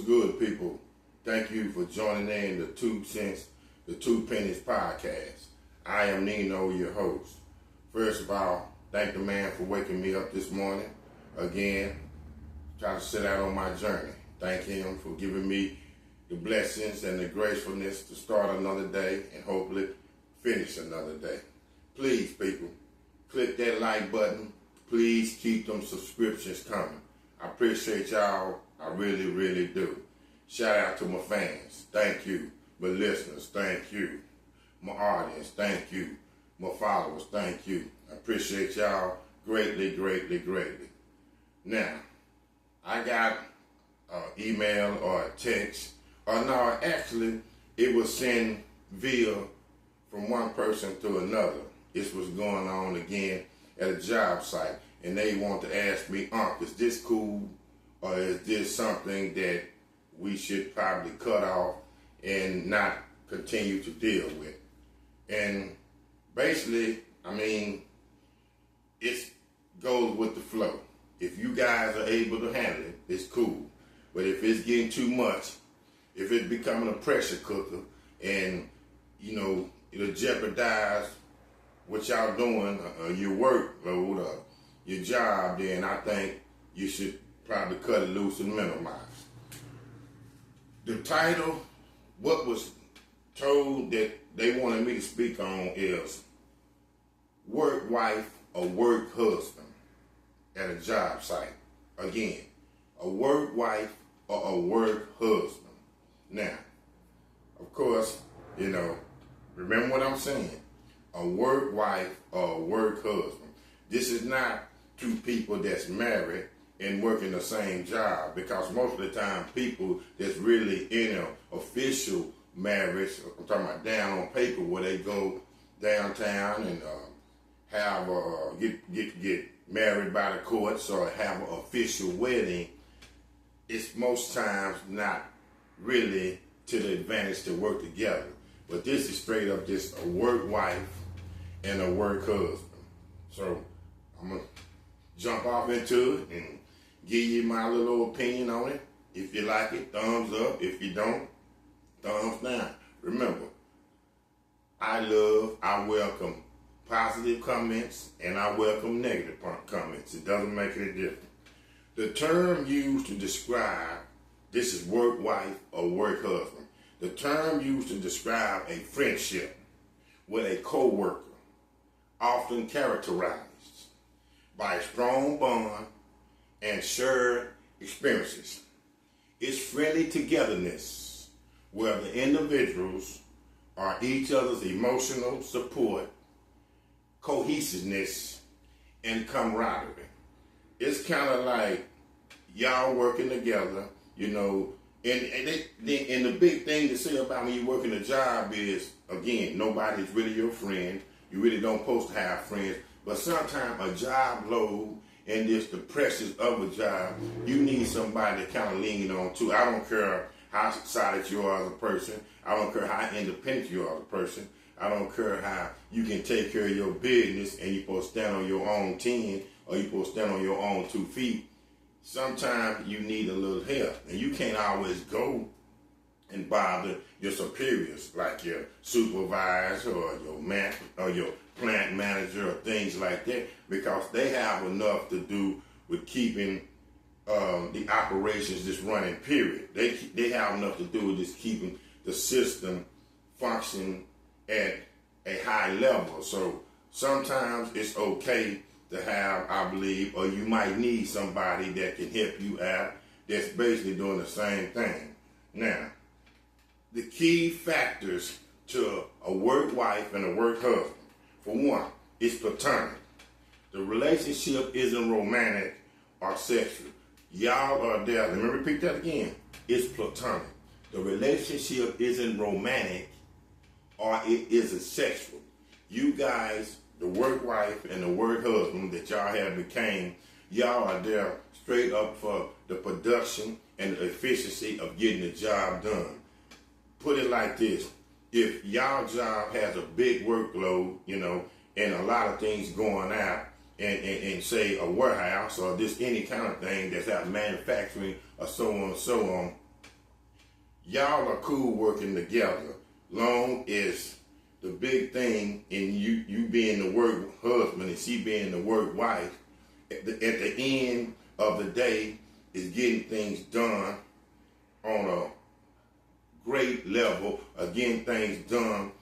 What's good, people? Thank you for joining in the 2 Cents, the 2 Pennies podcast. I am Nino, your host. First of all, thank the man for waking me up this morning. Again, try to set out on my journey. Thank him for giving me the blessings and the gracefulness to start another day and hopefully finish another day. Please, people, click that like button. Please keep them subscriptions coming. I appreciate y'all. I really, really do. Shout out to my fans. Thank you. My listeners, thank you. My audience, thank you. My followers, thank you. I appreciate y'all greatly, greatly, greatly. Now, I got an email or a text. No, actually, it was sent via from one person to another. This was going on again at a job site. And they want to ask me, is this cool? Or is this something that we should probably cut off and not continue to deal with? And basically, it goes with the flow. If you guys are able to handle it, it's cool. But if it's getting too much, if it's becoming a pressure cooker and, it'll jeopardize what y'all doing, your workload or your job, then I think you should probably cut it loose and minimize. The title, what was told that they wanted me to speak on is work wife or work husband at a job site. Again, a work wife or a work husband. Now, of course, remember what I'm saying. A work wife or a work husband. This is not two people that's married and working the same job, because most of the time people that's really in an official marriage, I'm talking about down on paper where they go downtown and have get married by the courts or have an official wedding, it's most times not really to the advantage to work together. But this is straight up just a work wife and a work husband. So I'm going to jump off into it and give you my little opinion on it. If you like it, thumbs up. If you don't, thumbs down. Remember, I welcome positive comments and I welcome negative comments. It doesn't make any difference. The term used to describe, this is work wife or work husband. The term used to describe a friendship with a co-worker, often characterized by a strong bond and shared experiences. It's friendly togetherness where the individuals are each other's emotional support, cohesiveness, and camaraderie. It's kind of like y'all working together, and the big thing to say about when you're working a job is, again, nobody's really your friend. You really don't supposed to have friends. But sometimes a job load and just the pressures of a job, you need somebody to kind of lean on to. I don't care how solid you are as a person. I don't care how independent you are as a person. I don't care how you can take care of your business and you're supposed to stand on your own 10 or you're supposed to stand on your own 2 feet. Sometimes you need a little help. And you can't always go and bother your superiors like your supervisor or your plant manager or things like that, because they have enough to do with keeping the operations just running, period. They have enough to do with just keeping the system functioning at a high level. So sometimes it's okay to have, I believe, or you might need somebody that can help you out that's basically doing the same thing. Now, the key factors to a work wife and a work husband, for one, is platonic. The relationship isn't romantic or sexual. Y'all are there. Let me repeat that again. It's platonic. The relationship isn't romantic or it isn't sexual. You guys, the work wife and the work husband that y'all have became, y'all are there straight up for the production and the efficiency of getting the job done. Put it like this. If y'all job has a big workload, and a lot of things going out, and say a warehouse or just any kind of thing that's out manufacturing or so on and so on, y'all are cool working together, long as the big thing in you being the work husband and she being the work wife, at the end of the day, is getting things done on a great level, getting things done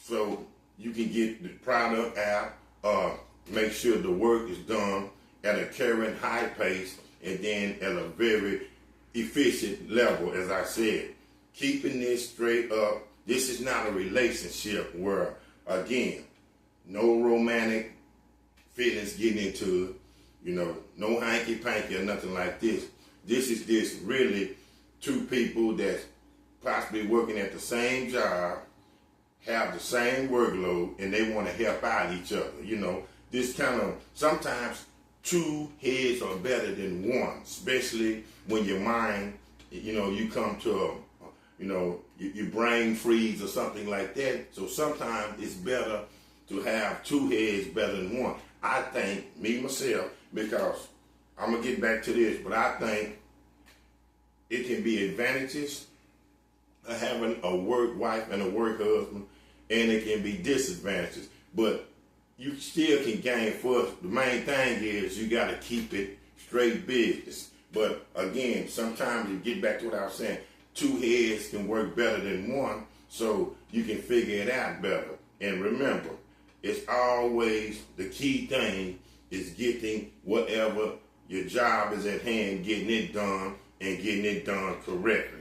so you can get the product out, make sure the work is done at a current high pace, and then at a very efficient level, as I said. Keeping this straight up, this is not a relationship where, again, no romantic feelings getting into it, no hanky-panky or nothing like this. This is just really two people that's possibly working at the same job, have the same workload, and they want to help out each other. This kind of, sometimes two heads are better than one, especially when your mind, you come to your brain freeze or something like that. So sometimes it's better to have two heads better than one. I think, me, myself, because I'm going to get back to this, but I think it can be advantages of having a work wife and a work husband, and it can be disadvantages. But you still can gain for us. The main thing is you got to keep it straight business. But again, sometimes you get back to what I was saying, two heads can work better than one, so you can figure it out better. And remember, it's always the key thing is getting whatever your job is at hand, getting it done, and getting it done correctly.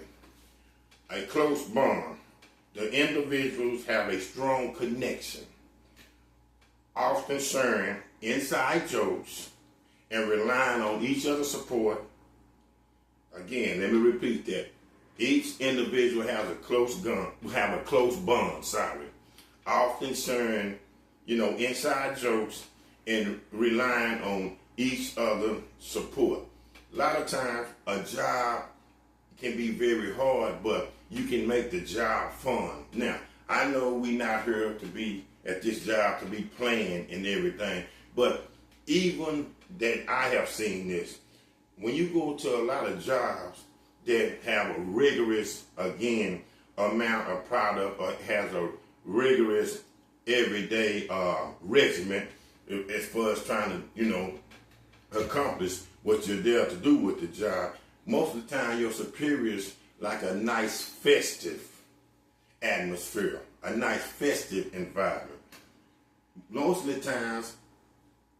A close bond. The individuals have a strong connection, often sharing inside jokes and relying on each other's support. Again, let me repeat that. Each individual has a close bond, often sharing, inside jokes and relying on each other's support. A lot of times, a job can be very hard, but you can make the job fun. Now, I know we not here to be at this job to be playing and everything, but even that I have seen this, when you go to a lot of jobs that have a rigorous, again, amount of product or has a rigorous everyday regimen as far as trying to, accomplish what you're there to do with the job, most of the time your superiors like a nice festive atmosphere, a nice festive environment. Most of the times,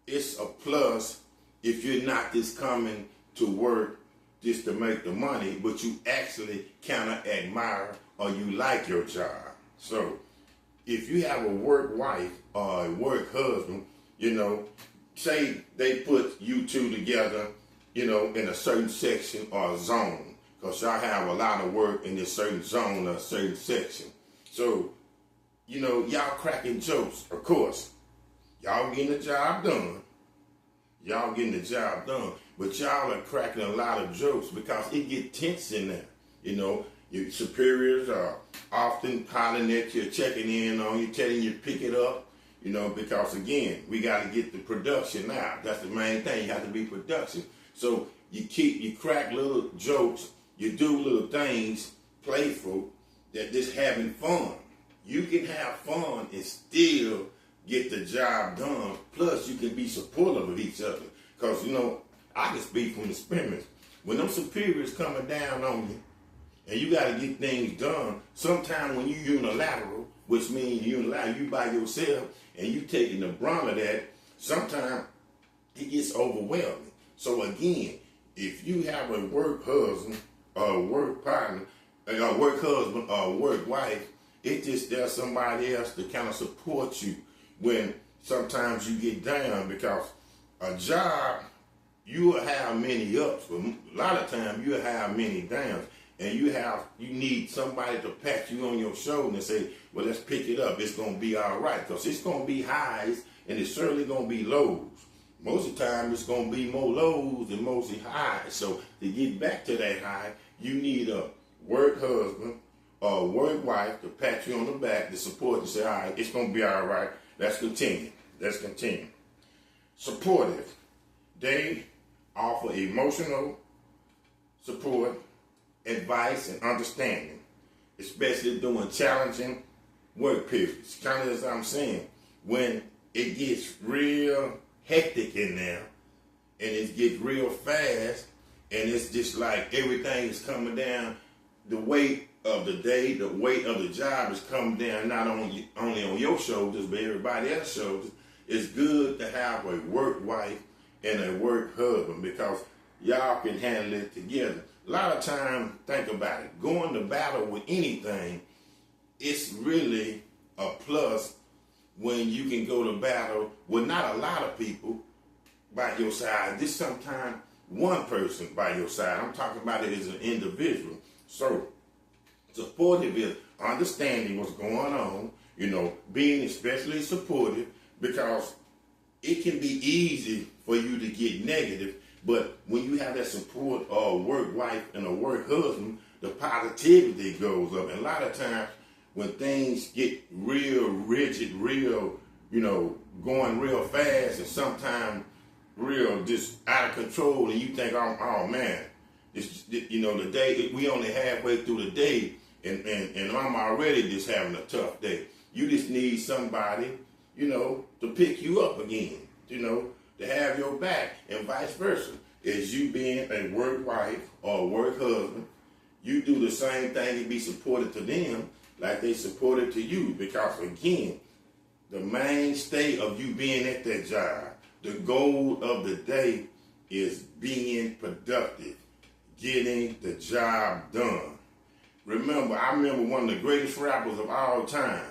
it's a plus if you're not just coming to work just to make the money, but you actually kind of admire or you like your job. So if you have a work wife or a work husband, say they put you two together, in a certain section or a zone, because y'all have a lot of work in this certain zone or a certain section. So, y'all cracking jokes, of course. Y'all getting the job done. But y'all are cracking a lot of jokes because it get tense in there. Your superiors are often piling at you, checking in on you, telling you to pick it up. Because again, we got to get the production out. That's the main thing. You have to be production. So you crack little jokes, you do little things, playful, that just having fun. You can have fun and still get the job done. Plus, you can be supportive of each other. Because, I can speak from experience. When them superiors coming down on you, and you got to get things done, sometimes when you unilateral, which means you by yourself, and you taking the brunt of that, sometimes it gets overwhelming. So again, if you have a work husband or a work partner, a work husband or a work wife, it's just there's somebody else to kind of support you when sometimes you get down, because a job, you will have many ups, but a lot of times you'll have many downs. And you need somebody to pat you on your shoulder and say, well, let's pick it up. It's going to be all right. Because it's going to be highs and it's certainly going to be lows. Most of the time, it's going to be more lows than mostly highs. So to get back to that high, you need a work husband or a work wife to pat you on the back to support and say, all right, it's going to be all right. Let's continue. Supportive. They offer emotional support, advice and understanding, especially during challenging work periods. Kind of as I'm saying, when it gets real hectic in there and it gets real fast and it's just like everything is coming down, the weight of the day, the weight of the job is coming down not only on your shoulders but everybody else's shoulders. It's good to have a work wife and a work husband because y'all can handle it together. A lot of times, think about it, going to battle with anything, it's really a plus when you can go to battle with not a lot of people by your side. This sometimes one person by your side. I'm talking about it as an individual. So supportive is understanding what's going on, being especially supportive, because it can be easy for you to get negative, but when you have that support of a work wife and a work husband, the positivity goes up. And a lot of times when things get real rigid, real, going real fast and sometimes real just out of control, and you think, oh man, the day, we only halfway through the day and I'm already just having a tough day. You just need somebody, to pick you up again, to have your back, and vice versa. As you being a work wife or a work husband, you do the same thing and be supportive to them like they supported to you. Because again, the mainstay of you being at that job, the goal of the day is being productive, getting the job done. I remember one of the greatest rappers of all times,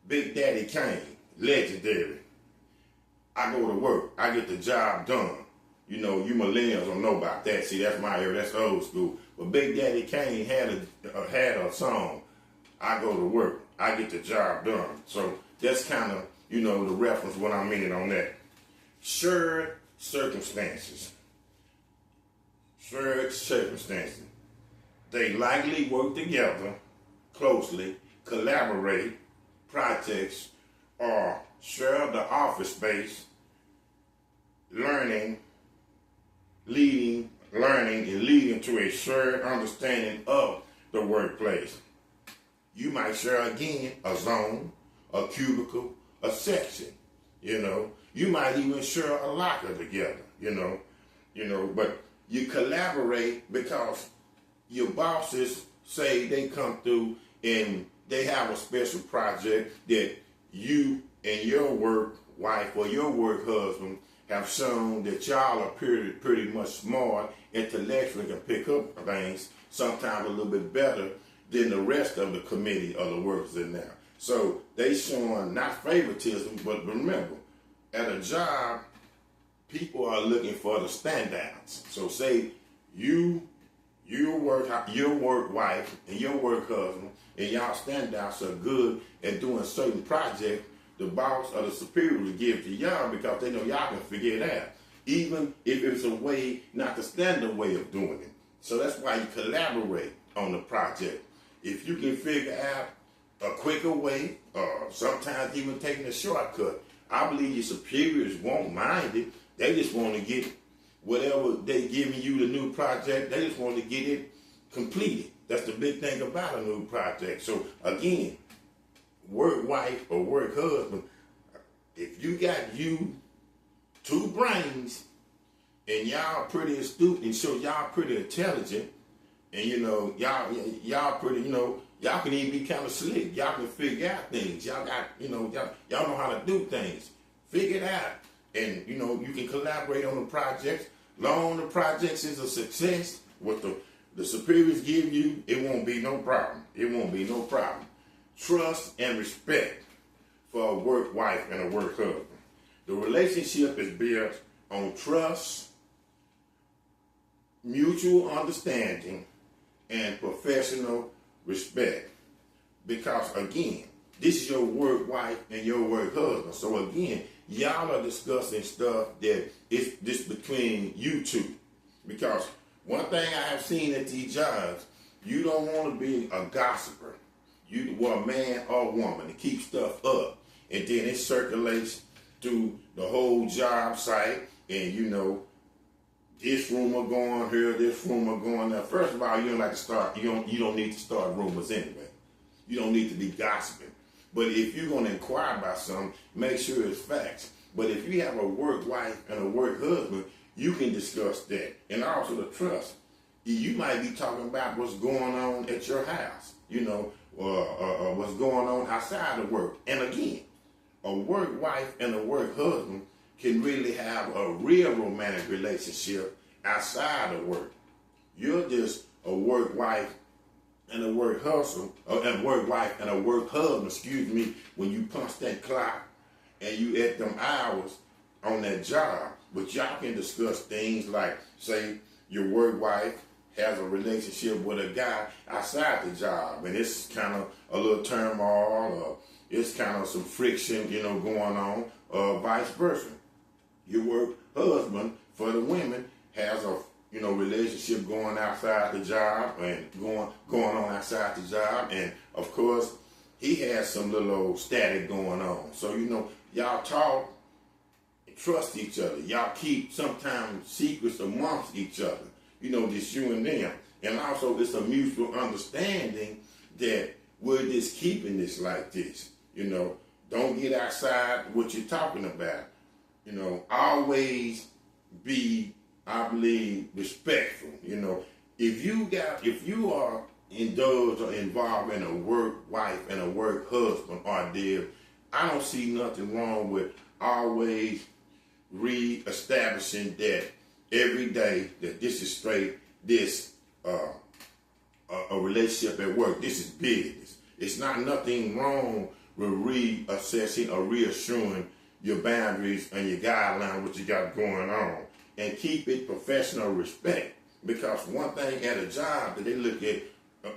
Big Daddy Kane, legendary. I go to work, I get the job done. You millennials don't know about that. See, that's my era, that's old school. But Big Daddy Kane had a song, I go to work, I get the job done. So that's kind of, the reference, what I'm meaning on that. Shared circumstances. They likely work together closely, collaborate, projects, or share the office space, learning and leading to a shared understanding of the workplace. You might share again a zone, a cubicle, a section, You might even share a locker together, but you collaborate because your bosses say they come through and they have a special project that you and your work wife or your work husband have shown that y'all are pretty much smart, intellectually, can pick up things sometimes a little bit better than the rest of the committee or the workers in there. So they showing not favoritism, but remember, at a job, people are looking for the standouts. So say your work wife and your work husband and y'all standouts are good at doing certain projects, the boss or the superior will give to y'all because they know y'all can figure it out, even if it's a way, not the standard way of doing it. So that's why you collaborate on the project. If you can figure out a quicker way, or sometimes even taking a shortcut, I believe your superiors won't mind it. They just want to get whatever they giving you the new project, they just want to get it completed. That's the big thing about a new project. So again, work wife or work husband, if you got two brains and y'all pretty astute and so y'all pretty intelligent and y'all pretty, y'all can even be kind of slick. Y'all can figure out things. Y'all got, y'all know how to do things. Figure it out. And, you can collaborate on the projects. Long the projects is a success, what the superiors give you, it won't be no problem. It won't be no problem. Trust and respect for a work wife and a work husband. The relationship is built on trust, mutual understanding, and professional respect. Because again, this is your work wife and your work husband. So again, y'all are discussing stuff that is just between you two. Because one thing I have seen at these jobs, you don't want to be a gossiper. You were a man or woman to keep stuff up. And then it circulates through the whole job site. And this rumor going here, this rumor going there. First of all, you don't like to start. You don't need to start rumors anyway. You don't need to be gossiping. But if you're going to inquire about something, make sure it's facts. But if you have a work wife and a work husband, you can discuss that. And also the trust. You might be talking about what's going on at your house, or what's going on outside of work. And again, a work wife and a work husband can really have a real romantic relationship outside of work. You're just a work wife and a work husband, and work wife and a work husband, when you punch that clock and you at them hours on that job. But y'all can discuss things like, say, your work wife has a relationship with a guy outside the job, and it's kind of a little turmoil, or it's kind of some friction, going on, vice versa. Your work husband, for the women, has a relationship going outside the job and going on outside the job, and of course he has some little old static going on. So y'all talk and trust each other. Y'all keep sometimes secrets amongst each other. Just you and them, and also it's a mutual understanding that we're just keeping this like this. Don't get outside what you're talking about. Always be, I believe, respectful. If you are indulged or involved in a work wife and a work husband ordeal, I don't see nothing wrong with always re-establishing that every day that this is straight, this a relationship at work. This is business. It's not nothing wrong with reassessing or reassuring your boundaries and your guidelines, what you got going on, and keep it professional respect. Because one thing at a job that they look at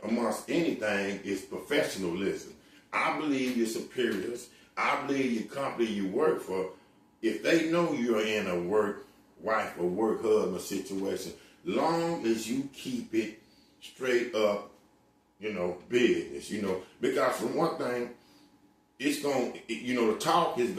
amongst anything is professionalism. I believe your superiors, I believe your company you work for, if they know you're in a work wife or work husband situation, long as you keep it straight up, business, because for one thing, it's the talk is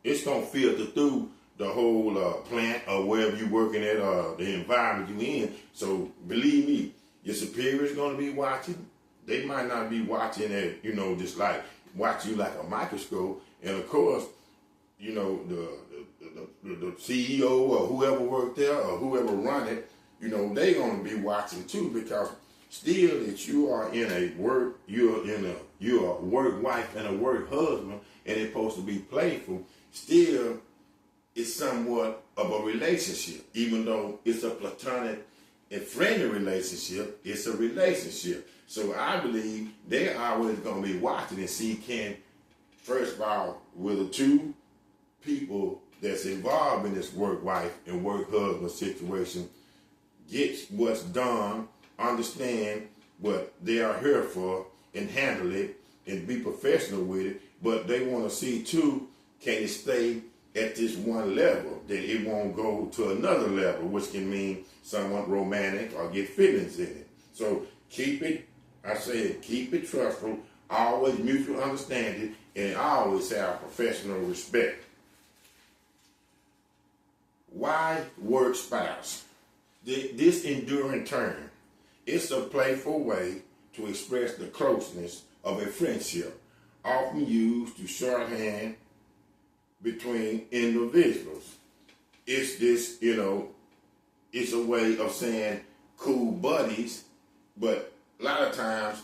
it's gonna filter through the whole plant or wherever you're working at, the environment you're in. So believe me, your superior is gonna be watching. They might not be watching it, just like watch you like a microscope. And of course, the CEO or whoever worked there or whoever run it, they gonna be watching too, because still that you are in a work, you're a work wife and a work husband, and it's supposed to be playful. Still, it's somewhat of a relationship, even though it's a platonic and friendly relationship. It's a relationship. So I believe they're always gonna be watching and see, first of all, will the two people that's involved in this work wife and work husband situation get what's done, understand what they are here for, and handle it and be professional with it. But they want to see too, can it stay at this one level, that it won't go to another level, which can mean somewhat romantic or get feelings in it. So keep it trustful, always mutual understanding, and always have professional respect. Why work spouse? This enduring term, it's a playful way to express the closeness of a friendship, often used to shorthand between individuals. It's this, it's a way of saying cool buddies, but a lot of times,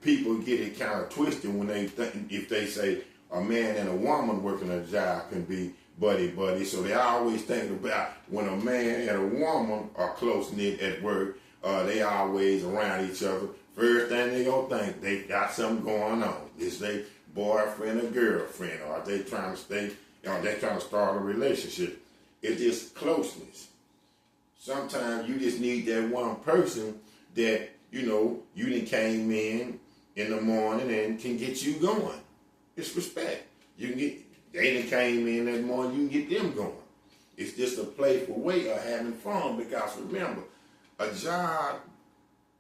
people get it kind of twisted when they think, if they say a man and a woman working a job can be buddy. So they always think about when a man and a woman are close-knit at work, they always around each other. First thing they gonna think, they got something going on. Is they boyfriend or girlfriend, or are they trying to stay, they're trying to start a relationship. It's just closeness. Sometimes you just need that one person that, you done came in the morning and can get you going. It's respect. They done came in that morning, you can get them going. It's just a playful way of having fun, because remember, a job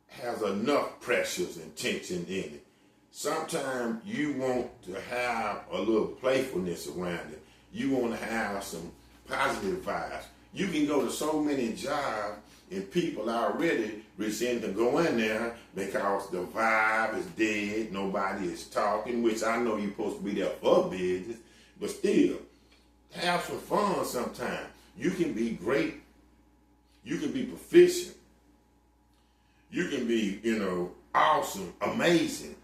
has enough pressures and tension in it. Sometimes you want to have a little playfulness around it. You want to have some positive vibes. You can go to so many jobs and people already resent to go in there because the vibe is dead, nobody is talking, which I know you're supposed to be there for business, but still, have some fun sometimes. You can be great. You can be proficient. You can be, awesome, amazing.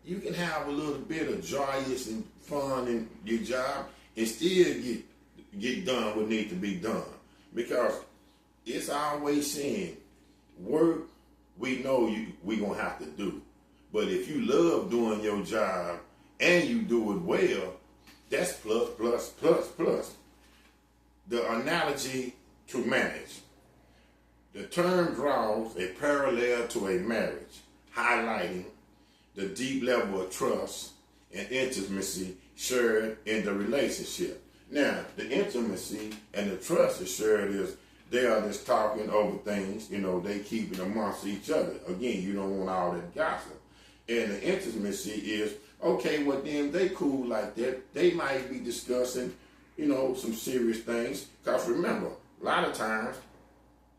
You can have a little bit of joyous and fun in your job and still get done what needs to be done. Because it's always saying, work, we know we going to have to do. But if you love doing your job and you do it well, that's plus, plus, plus, plus. The analogy to marriage. The term draws a parallel to a marriage, highlighting the deep level of trust and intimacy shared in the relationship. Now, the intimacy and the trust is shared is they are just talking over things, they keep it amongst each other. Again, you don't want all that gossip. And the intimacy is, okay, well then they cool like that. They might be discussing, some serious things. Because remember, a lot of times,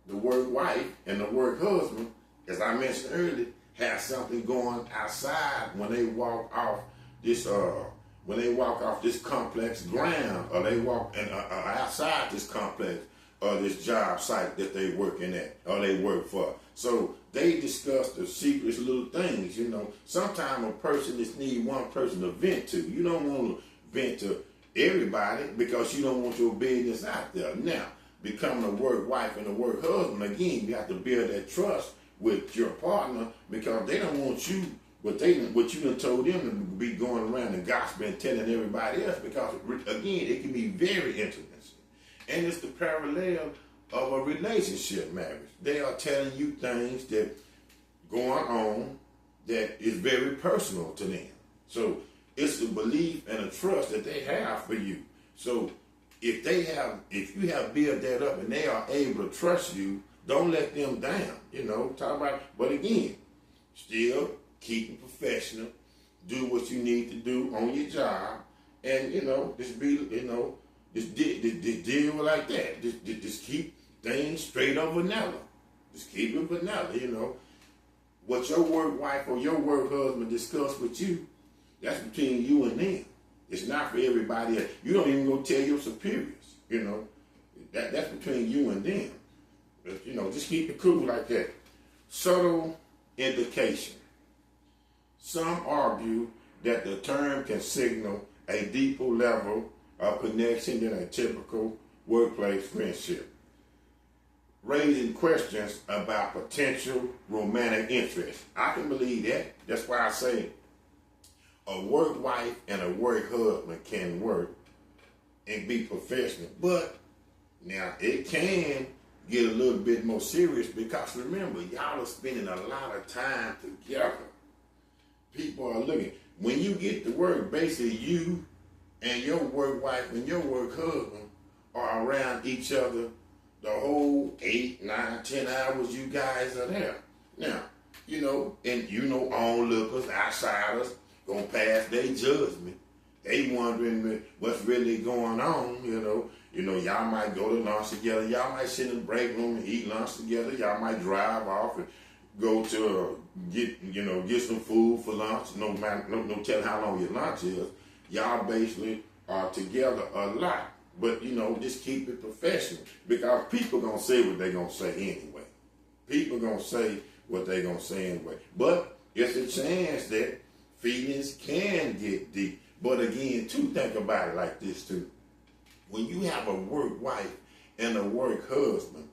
the work wife and the work husband, as I mentioned earlier, have something going outside when they walk off this complex ground, or they walk outside this complex or this job site that they working at or they work for. So they discuss the secrets, little things. Sometimes a person just need one person to vent to. You don't want to vent to everybody because you don't want your business out there. Now, becoming a work wife and a work husband, again, you have to build that trust with your partner because they don't want you, what you done told them to be going around and gossiping and telling everybody else, because again, it can be very intimate. And it's the parallel of a relationship marriage. They are telling you things that going on that is very personal to them. So it's the belief and the trust that they have for you. So if you have built that up and they are able to trust you, don't let them down. But again, still keep it professional, do what you need to do on your job, and just be just deal like that. Just keep things straight up vanilla. Just keep it vanilla. What your work wife or your work husband discuss with you, that's between you and them. It's not for everybody else. You don't even go tell your superiors. That's between you and them. But, just keep it cool like that. Subtle indication. Some argue that the term can signal a deeper level of connection than a typical workplace friendship, raising questions about potential romantic interest. I can believe that. That's why I say a work wife and a work husband can work and be professional. But now it can get a little bit more serious because remember, y'all are spending a lot of time together. People are looking. When you get to work, basically you and your work wife and your work husband are around each other the whole 8, 9, 10 hours you guys are there. Now, and onlookers, outsiders, gonna pass their judgment. They wondering what's really going on, y'all might go to lunch together, y'all might sit in the break room and eat lunch together, y'all might drive off and go to get some food for lunch, no telling how long your lunch is. Y'all basically are together a lot. But, just keep it professional. Because people going to say what they're going to say anyway. People going to say what they're going to say anyway. But it's a chance that feelings can get deep. But again, too, think about it like this, too. When you have a work wife and a work husband,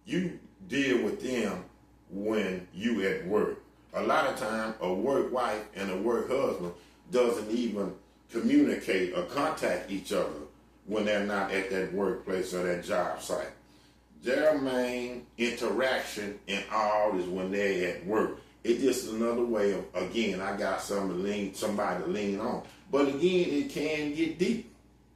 you deal with them when you at work. A lot of time, a work wife and a work husband doesn't even communicate or contact each other when they're not at that workplace or that job site. Their main interaction and all is when they're at work. It's just another way of, again, I got somebody to lean on. But again, it can get deeper.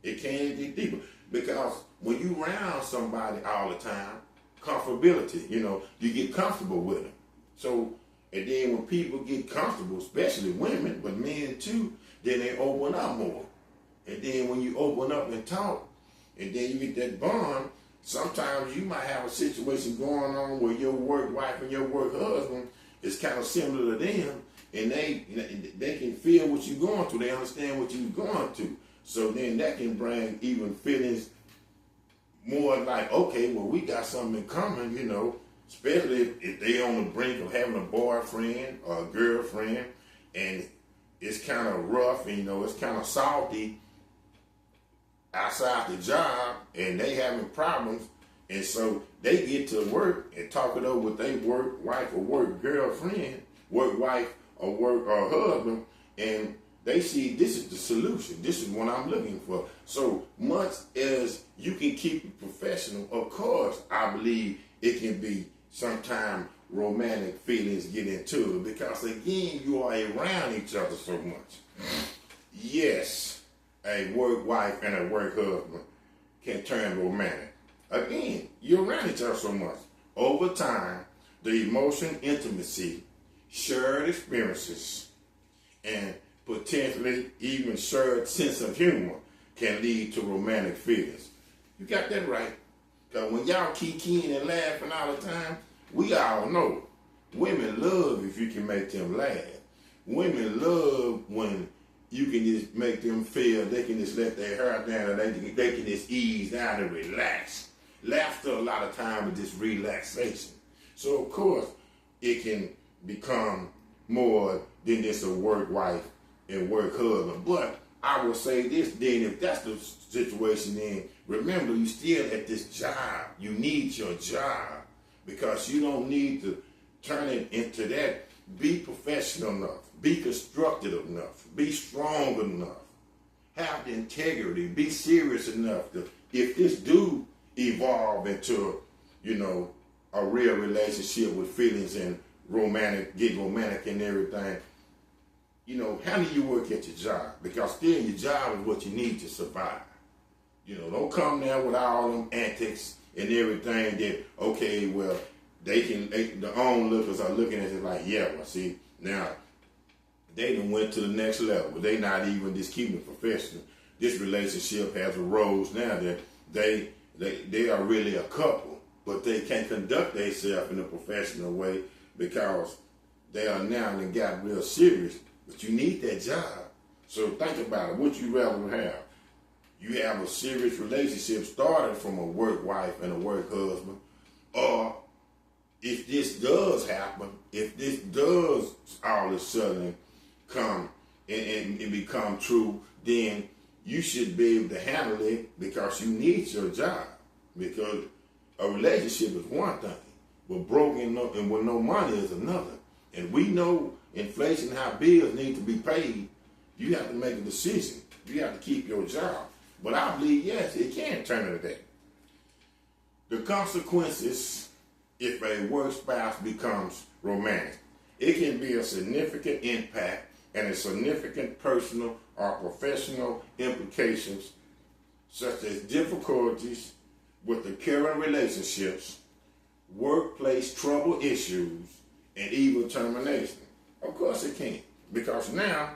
It can get deeper. Because when you around somebody all the time, comfortability, you get comfortable with them. So, and then when people get comfortable, especially women, but men too, then they open up more. And then when you open up and talk, and then you get that bond, sometimes you might have a situation going on where your work wife and your work husband is kind of similar to them, and they can feel what you're going through. They understand what you're going through. So then that can bring even feelings more like, okay, well, we got something in common, especially if they on the brink of having a boyfriend or a girlfriend, and it's kind of rough, and it's kind of salty outside the job, and they having problems, and so they get to work and talk it over with their work wife or work girlfriend, work wife or work or husband, and they see this is the solution. This is what I'm looking for. So much as you can keep it professional, of course, I believe it can be sometimes romantic feelings get into it, because again, you are around each other so much. Yes, a work wife and a work husband can turn romantic. Again, you're around each other so much. Over time, the emotion, intimacy, shared experiences, and potentially even shared sense of humor can lead to romantic feelings. You got that right. Because when y'all kikiing and laughing all the time, we all know women love if you can make them laugh. Women love when you can just make them feel they can just let their hair down, and they can just ease down and relax. Laughter a lot of times is just relaxation. So of course it can become more than just a work wife and work husband. But I will say this, then, if that's the situation, then remember, you still at this job. You need your job, because you don't need to turn it into that. Be professional enough. Be constructive enough. Be strong enough. Have the integrity. Be serious enough to, if this do evolve into, a real relationship with feelings and get romantic and everything, how do you work at your job? Because still your job is what you need to survive. Don't come there with all them antics and everything that, okay, well, the onlookers are looking at it like, yeah, well, see, now they done went to the next level. They not even just keeping it professional. This relationship has arose now that they are really a couple, but they can't conduct themselves in a professional way because they are now and got real serious. But you need that job. So think about it. What you rather have? You have a serious relationship started from a work wife and a work husband, or if this does happen, if this does all of a sudden come and become true, then you should be able to handle it, because you need your job. Because a relationship is one thing, but broken and with no money is another. And we know inflation, how bills need to be paid. You have to make a decision. You have to keep your job. But I believe, yes, it can turn into that. The consequences, if a work spouse becomes romantic, it can be a significant impact and a significant personal or professional implications, such as difficulties with the current relationships, workplace trouble issues, and even termination. Of course it can, because now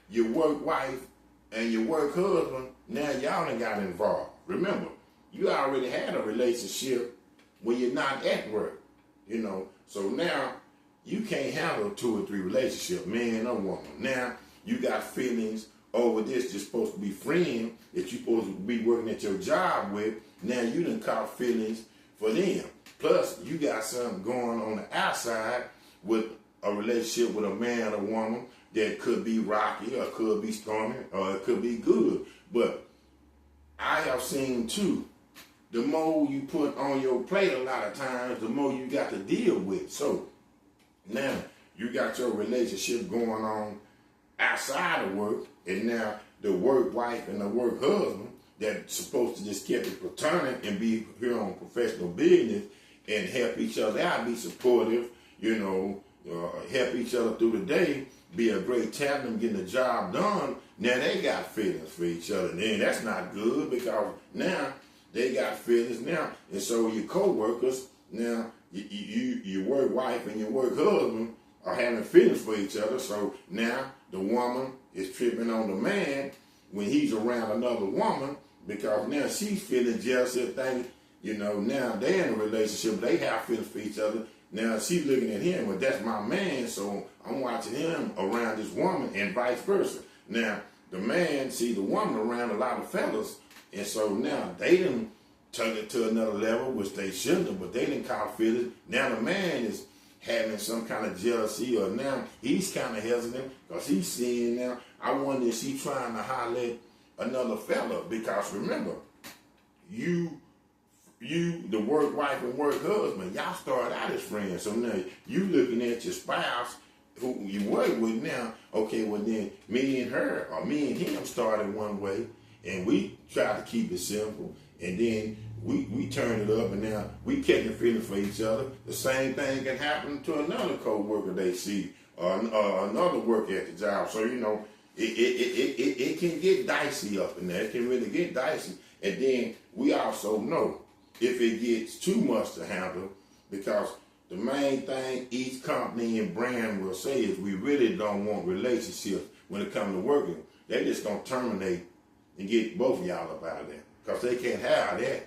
your work wife and your work husband, now y'all done got involved. Remember, you already had a relationship when you're not at work, So now you can't handle 2 or 3 relationships, man or woman. Now you got feelings over this. You're supposed to be friends that you're supposed to be working at your job with. Now you done caught feelings for them. Plus, you got something going on the outside with a relationship with a man or woman that could be rocky, or could be stormy, or it could be good. But I have seen too, the more you put on your plate a lot of times, the more you got to deal with. So now you got your relationship going on outside of work, and now the work wife and the work husband that's supposed to just keep it platonic and be here on professional business and help each other out, be supportive, help each other through the day, be a great tandem getting the job done. Now they got feelings for each other. And then that's not good, because now they got feelings now. And so your co-workers, now your work wife and your work husband are having feelings for each other. So now the woman is tripping on the man when he's around another woman, because now she's feeling jealous and thinking You know, now they're in a relationship, they have feelings for each other. Now she's looking at him, well, that's my man, so I'm watching him around this woman and vice versa. Now, the man see the woman around a lot of fellas, and so now they done took it to another level, which they shouldn't have, but they didn't caught feelings. Now the man is having some kind of jealousy, or now he's kind of hesitant because he's seeing now, I wonder if she's trying to holler at another fella, because remember, you, the work wife and work husband, y'all started out as friends. So now you looking at your spouse who you work with now, okay, well then me and her, or me and him started one way, and we tried to keep it simple, and then we turn it up, and now we catching feelings for each other. The same thing can happen to another co-worker they see, or another worker at the job. So, you know, it can get dicey up in there. It can really get dicey. And then we also know if it gets too much to handle, because the main thing each company and brand will say is we really don't want relationships when it comes to working. They're just going to terminate and get both of y'all up out of there, because they can't have that.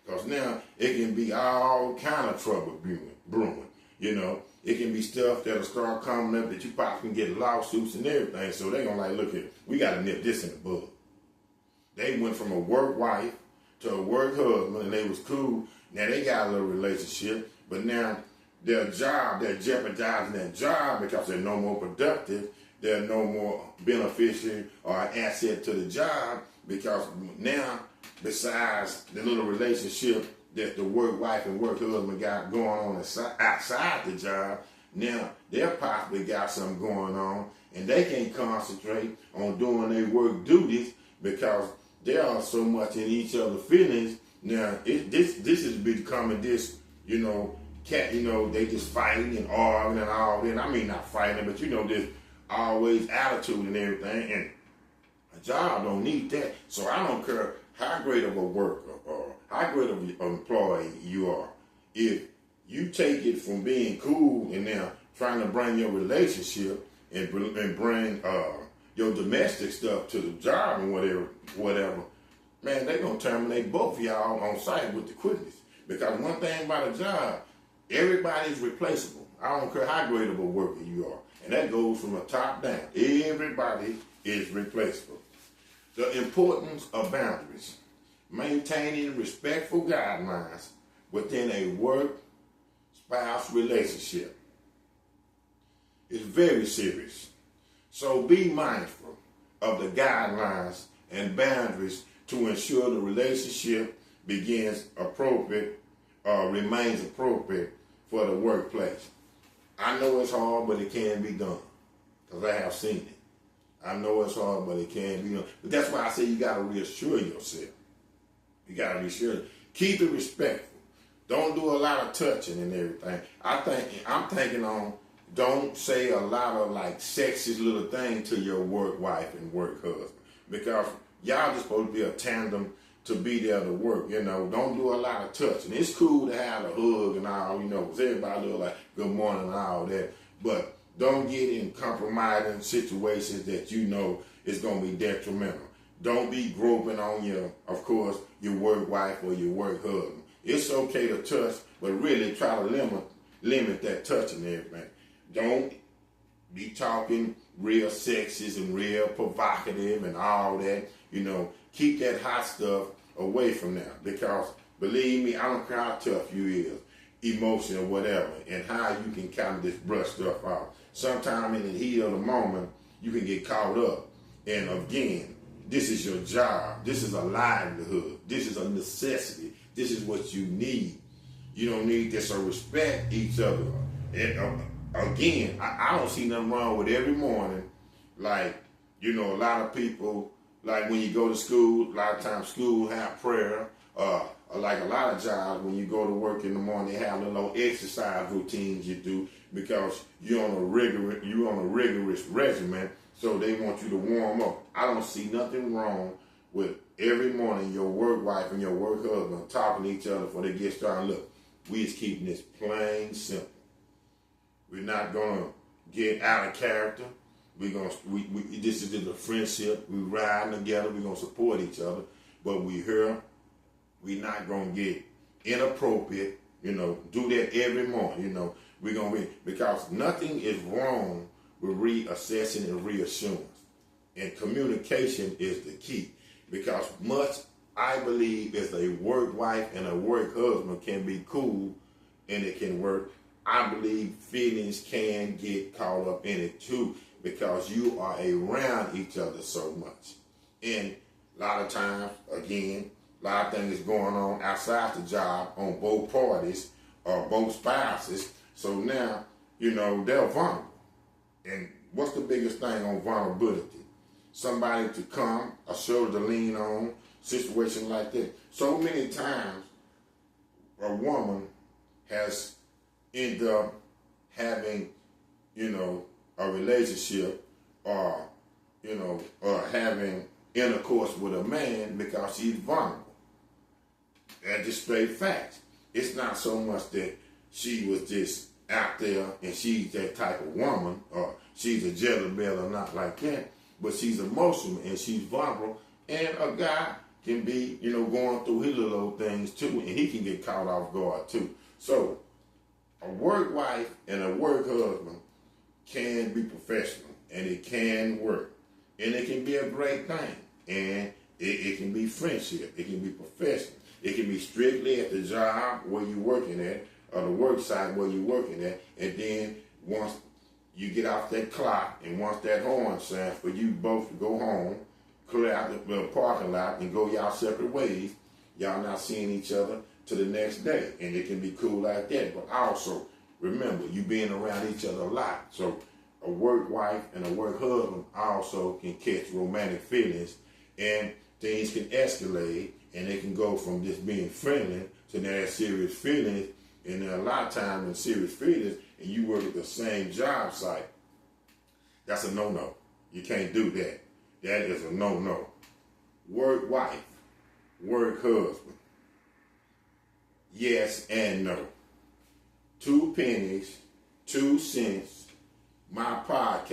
Because now it can be all kind of trouble brewing. You know, it can be stuff that'll start coming up that you probably can get lawsuits and everything. So they're going to like, look here, we got to nip this in the bud. They went from a work wife to a work husband, and they was cool. Now they got a little relationship, but now their job, they're jeopardizing their job because they're no more productive. They're no more beneficial or an asset to the job, because now, besides the little relationship that the work wife and work husband got going on outside the job, now they possibly got something going on, and they can't concentrate on doing their work duties because they are so much in each other's feelings. Now this is becoming this, you know, they just fighting and arguing and all that. I mean, not fighting, but you know, this always attitude and everything, and a job don't need that. So I don't care how great of a worker or how great of an employee you are. If you take it from being cool and now trying to bring your relationship and bring your domestic stuff to the job and whatever, man, they're going to terminate both of y'all on site with the quickness. Because one thing about a job, everybody's replaceable. I don't care how great of a worker you are. And that goes from the top down. Everybody is replaceable. The importance of boundaries. Maintaining respectful guidelines within a work-spouse relationship is very serious. So be mindful of the guidelines and boundaries to ensure the relationship remains appropriate for the workplace. I know it's hard, but it can be done, because I have seen it. I know it's hard, but it can be done. But that's why I say you got to reassure yourself. You got to reassure. Keep it respectful. Don't do a lot of touching and everything. I'm thinking on, don't say a lot of like sexist little things to your work wife and work husband, because y'all just supposed to be a tandem to be there to work. You know, don't do a lot of touching. It's cool to have a hug and all, you know, because everybody look like good morning and all that, but don't get in compromising situations that you know is going to be detrimental. Don't be groping on your work wife or your work husband. It's okay to touch, but really try to limit that touching and everything. Don't be talking real sexist and real provocative and all that. You know, keep that hot stuff away from them, because believe me, I don't care how tough you is, emotion or whatever, and how you can kind of just brush stuff off. Sometimes in the heat of the moment, you can get caught up. And again, this is your job. This is a livelihood. This is a necessity. This is what you need. You don't need this, so respect each other. And again, I don't see nothing wrong with every morning, like, you know, a lot of people, like when you go to school, a lot of times school have prayer, like a lot of jobs, when you go to work in the morning, they have little exercise routines you do, because you're on a rigorous regimen, so they want you to warm up. I don't see nothing wrong with every morning your work wife and your work husband talking to each other before they get started. Look, we just keeping this plain simple. We're not gonna get out of character. This is just a friendship. We riding together. We're gonna support each other, but we're not gonna get inappropriate. Do that every morning. We're going to be, because nothing is wrong with reassessing and reassurance. And communication is the key. Because much, I believe, as a work wife and a work husband can be cool and it can work, I believe feelings can get caught up in it too, because you are around each other so much. And a lot of times, again, a lot of things going on outside the job on both parties or both spouses. So now, they're vulnerable. And what's the biggest thing on vulnerability? Somebody to come, a shoulder to lean on, situation like that. So many times, a woman has ended up having, a relationship or having intercourse with a man because she's vulnerable. That's just straight facts. It's not so much that she was just out there and she's that type of woman or she's a Jezebel or not like that, but she's emotional and she's vulnerable, and a guy can be, going through his little old things too, and he can get caught off guard too. So a work wife and a work husband can be professional, and it can work, and it can be a great thing, and it can be friendship, it can be professional, it can be strictly at the job where you're working at, or the work site where you're working at, and then once you get off that clock, and once that horn sounds for you both to go home, clear out the parking lot and go y'all separate ways, y'all not seeing each other to the next day, and it can be cool like that. But also, remember, you being around each other a lot. So a work wife and a work husband also can catch romantic feelings, and things can escalate, and they can go from just being friendly to now serious feelings. And a lot of times in serious feelings, and you work at the same job site, that's a no-no. You can't do that. That is a no-no. Work wife, work husband. Yes and no. 2 pennies, 2 cents. My podcast.